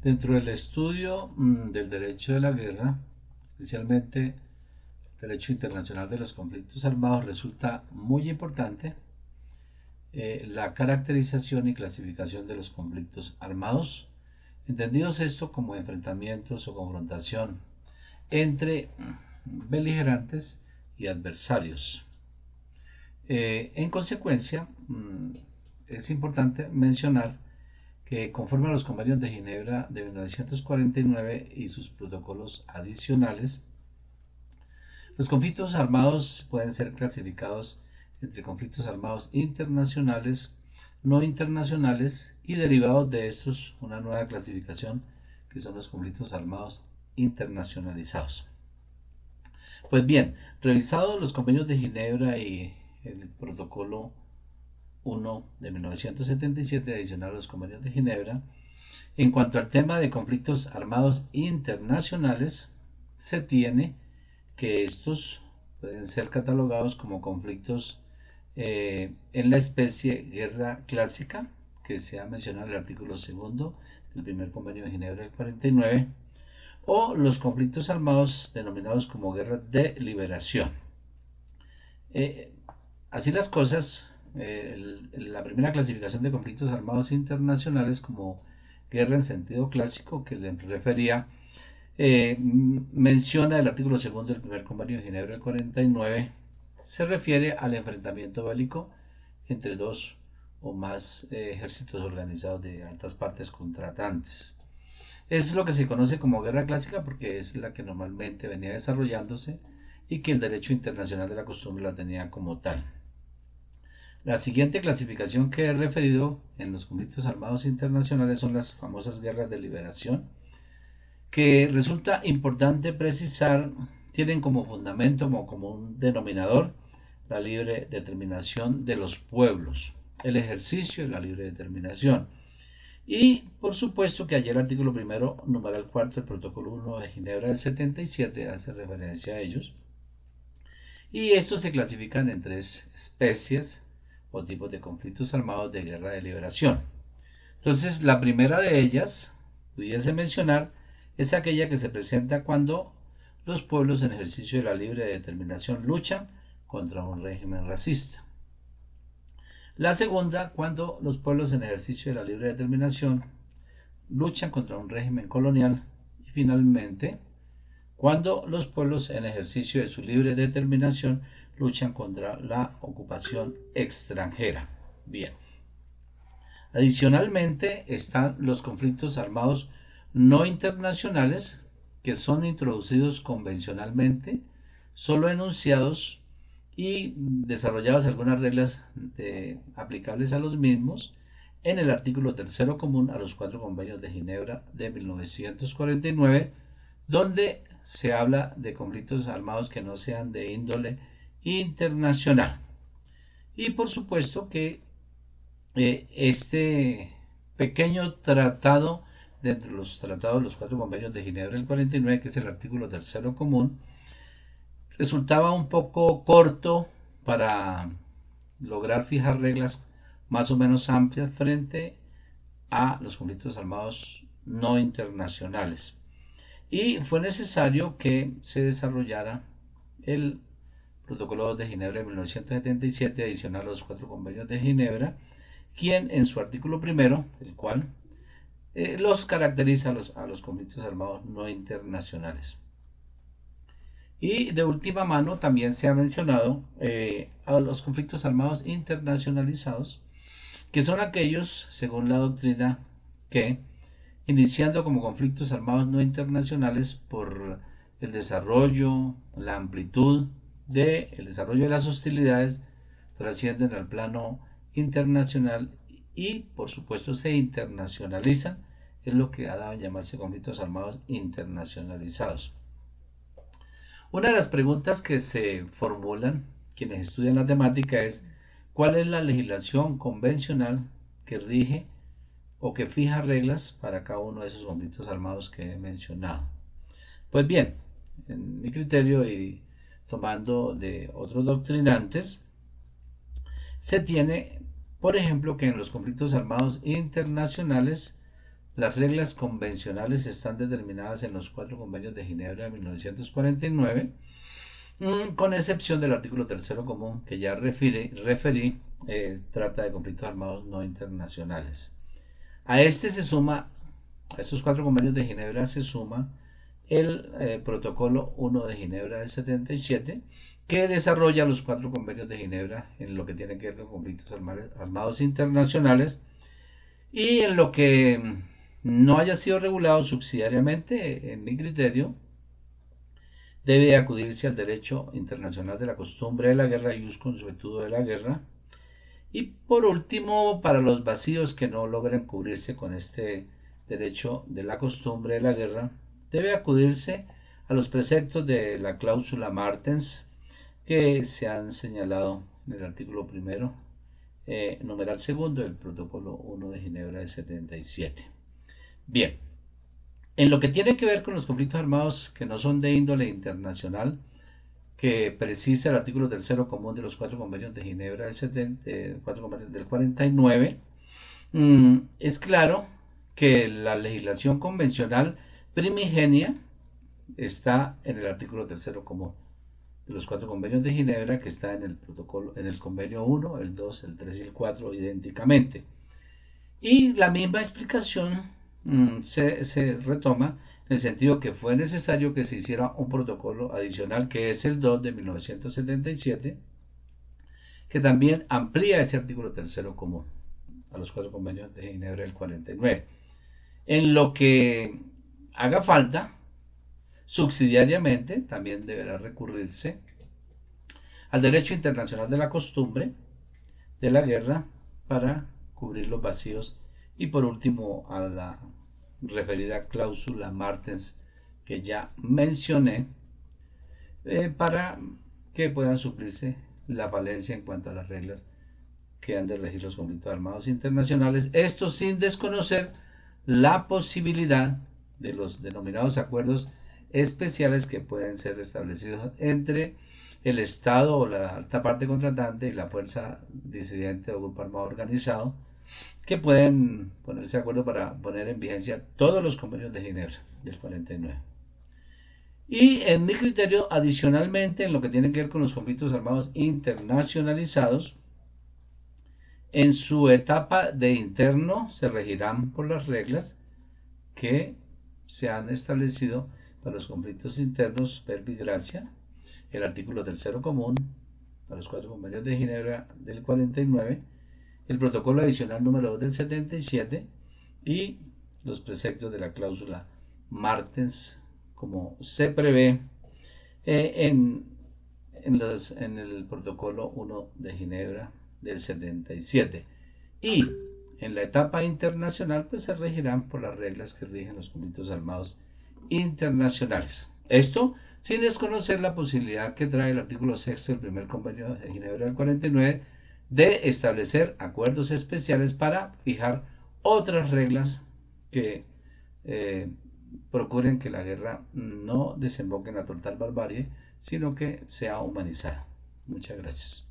Dentro del estudio del derecho de la guerra, especialmente el derecho internacional de los conflictos armados, resulta muy importante la caracterización y clasificación de los conflictos armados, entendidos esto como enfrentamientos o confrontación entre beligerantes y adversarios. En consecuencia, es importante mencionar que conforme a los convenios de Ginebra de 1949 y sus protocolos adicionales, los conflictos armados pueden ser clasificados entre conflictos armados internacionales, no internacionales y derivados de estos una nueva clasificación que son los conflictos armados internacionalizados. Pues bien, revisados los convenios de Ginebra y el protocolo 1 de 1977 adicional a los convenios de Ginebra, en cuanto al tema de conflictos armados internacionales, se tiene que estos pueden ser catalogados como conflictos en la especie guerra clásica, que se ha mencionado en el artículo 2 del primer convenio de Ginebra del 49, o los conflictos armados denominados como guerra de liberación. Así las cosas, la primera clasificación de conflictos armados internacionales como guerra en sentido clásico que le refería, menciona el artículo 2 del primer convenio de Ginebra del 49, se refiere al enfrentamiento bélico entre dos o más ejércitos organizados de altas partes contratantes. Es lo que se conoce como guerra clásica porque es la que normalmente venía desarrollándose y que el derecho internacional de la costumbre la tenía como tal. La siguiente clasificación que he referido en los conflictos armados internacionales son las famosas guerras de liberación, que resulta importante precisar, tienen como fundamento, como un denominador, la libre determinación de los pueblos, el ejercicio de la libre determinación. Y por supuesto que ayer el artículo primero, numeral cuarto del protocolo 1 de Ginebra del 77 hace referencia a ellos. Y estos se clasifican en tres especies o tipos de conflictos armados de guerra de liberación. Entonces, la primera de ellas, pudiese mencionar, es aquella que se presenta cuando los pueblos en ejercicio de la libre determinación luchan contra un régimen racista. La segunda, cuando los pueblos en ejercicio de la libre determinación luchan contra un régimen colonial. Y finalmente, cuando los pueblos en ejercicio de su libre determinación luchan contra la ocupación extranjera. Bien. Adicionalmente están los conflictos armados no internacionales, que son introducidos convencionalmente, solo enunciados y desarrolladas algunas reglas aplicables a los mismos en el artículo 3 común a los 4 convenios de Ginebra de 1949, donde se habla de conflictos armados que no sean de índole internacional. Y por supuesto que este pequeño tratado dentro de los tratados, los 4 convenios de Ginebra del 49, que es el artículo 3 común, resultaba un poco corto para lograr fijar reglas más o menos amplias frente a los conflictos armados no internacionales. Y fue necesario que se desarrollara el protocolo de Ginebra de 1977 adicional a los 4 convenios de Ginebra, quien en su artículo primero, el cual los caracteriza a los conflictos armados no internacionales. Y de última mano también se ha mencionado a los conflictos armados internacionalizados, que son aquellos, según la doctrina, que, iniciando como conflictos armados no internacionales por el desarrollo, la amplitud del desarrollo de las hostilidades, trascienden al plano internacional y, por supuesto, se internacionalizan, es lo que ha dado en llamarse conflictos armados internacionalizados. Una de las preguntas que se formulan quienes estudian la temática es ¿cuál es la legislación convencional que rige o que fija reglas para cada uno de esos conflictos armados que he mencionado? Pues bien, en mi criterio y tomando de otros doctrinantes, se tiene, por ejemplo, que en los conflictos armados internacionales las reglas convencionales están determinadas en los 4 convenios de Ginebra de 1949, con excepción del artículo tercero común que ya referí, trata de conflictos armados no internacionales. A estos 4 convenios de Ginebra se suma el protocolo 1 de Ginebra del 77, que desarrolla los 4 convenios de Ginebra en lo que tiene que ver con conflictos armados internacionales, y en lo que no haya sido regulado subsidiariamente, en mi criterio, debe acudirse al derecho internacional de la costumbre de la guerra y consuetudo de la guerra. Y por último, para los vacíos que no logren cubrirse con este derecho de la costumbre de la guerra, debe acudirse a los preceptos de la cláusula Martens que se han señalado en el artículo primero, numeral segundo del protocolo 1 de Ginebra del 77. Bien, en lo que tiene que ver con los conflictos armados que no son de índole internacional, que precisa el artículo tercero común de los 4 convenios de Ginebra del 49, es claro que la legislación convencional primigenia está en el artículo tercero común de los 4 convenios de Ginebra, que está en el protocolo, en el convenio 1, el 2, el 3 y el 4 idénticamente. Y la misma explicación se retoma en el sentido que fue necesario que se hiciera un protocolo adicional, que es el 2 de 1977, que también amplía ese artículo tercero común a los 4 convenios de Ginebra del 49. En lo que haga falta, subsidiariamente, también deberá recurrirse al derecho internacional de la costumbre de la guerra para cubrir los vacíos, y por último a la referida cláusula Martens que ya mencioné, para que puedan suplirse la falencia en cuanto a las reglas que han de regir los conflictos armados internacionales, esto sin desconocer la posibilidad de los denominados acuerdos especiales que pueden ser establecidos entre el Estado o la alta parte contratante y la fuerza disidente o grupo armado organizado, que pueden ponerse de acuerdo para poner en vigencia todos los convenios de Ginebra del 49. Y en mi criterio, adicionalmente, en lo que tiene que ver con los conflictos armados internacionalizados, en su etapa de interno se regirán por las reglas que se han establecido para los conflictos internos verbi gracia, el artículo tercero común para los 4 convenios de Ginebra del 49, el protocolo adicional número 2 del 77 y los preceptos de la cláusula Martens, como se prevé en el protocolo 1 de Ginebra del 77. Y en la etapa internacional pues se regirán por las reglas que rigen los conflictos armados internacionales. Esto sin desconocer la posibilidad que trae el artículo 6 del primer convenio de Ginebra del 49 de establecer acuerdos especiales para fijar otras reglas que procuren que la guerra no desemboque en la total barbarie, sino que sea humanizada. Muchas gracias.